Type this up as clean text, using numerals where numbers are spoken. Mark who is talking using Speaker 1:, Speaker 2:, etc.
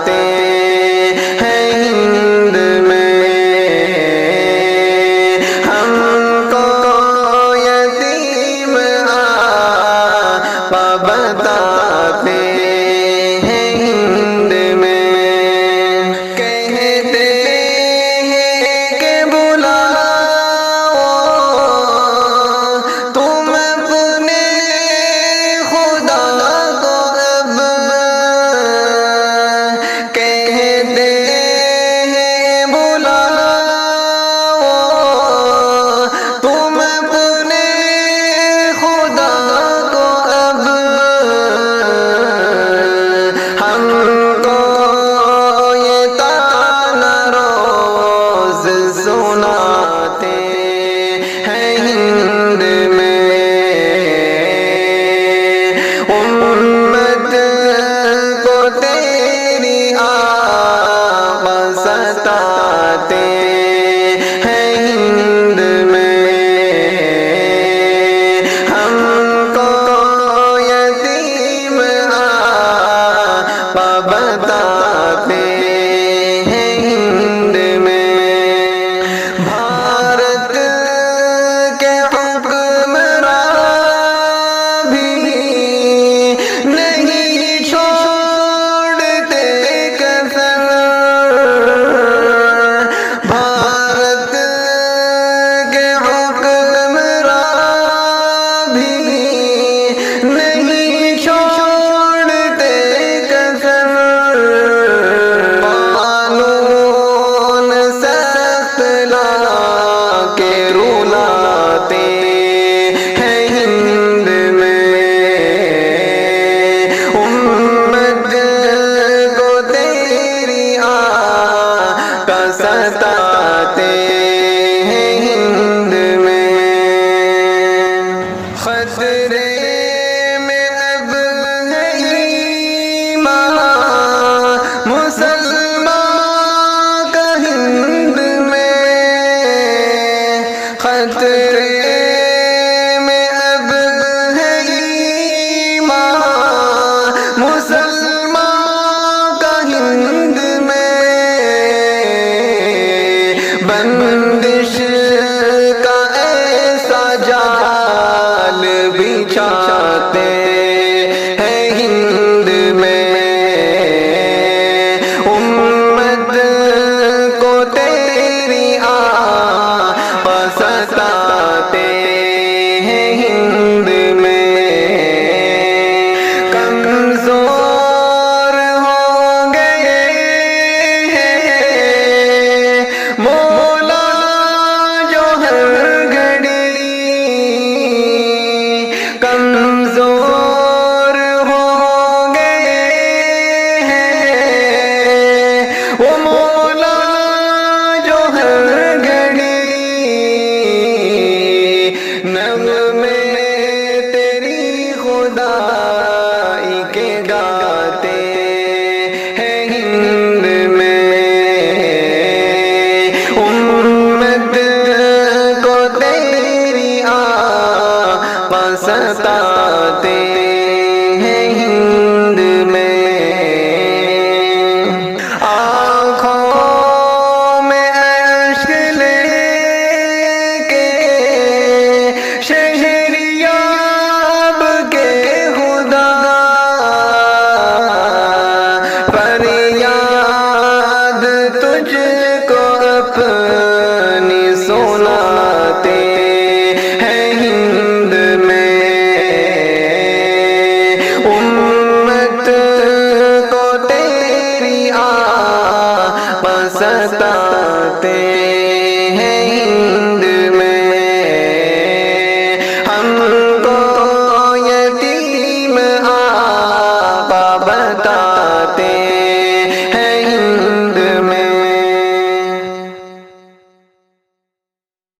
Speaker 1: ہیں ہند میں، ہم کو یتیم آبا بتاتے ہیں ہند میں، کہتے ہیں کہ بلاؤ تم اپنے خدا کو اب، کہتے ہیں بلاؤ تم اپنے خدا کو اب، ہم کو یہ تانا روز سناتے ہیں ہند میں، امت کو تیری آقا ستاتے ہیں ہند میں، ہم کو یتیم آبا بتاتے ہیں ہند میں، بھارت کے حکمراں بھی نہیں چھوڑتے کسر، بھارت کے حکمراں بھی نہیں چھوڑتے کسر، قانون سخت لا کے رلاتے ہیں ہند میں، امت کو تیری آقا ستاتے ہیں ہند میں، خطرے میں اب ہے ایمان مسلمان کا ہند میں، خطرے میں اب ہے ایمان مسلمان کا ہند میں، بندش کا ایسا جال بچھاتے ہیں ہند میں، امت کو تیری آقا ستاتے ہیں ہند میں، کمزور ہو گئے ہیں مولا جو ہر گھڑی، کمزور ہو گئے ہیں وہ مولا جو ہر گھڑی، نغمے تیری خدائی کے گاتے ہیں ہند میں، امت کو تیری آقا ستاتے ہیں ہند میں، آنکھوں میں اشک لے کے شہریاب کے خدا فریاد تجھ کو اپنی سناتے ہیں ہند میں، امت کو تیری آقا ستاتے ہیں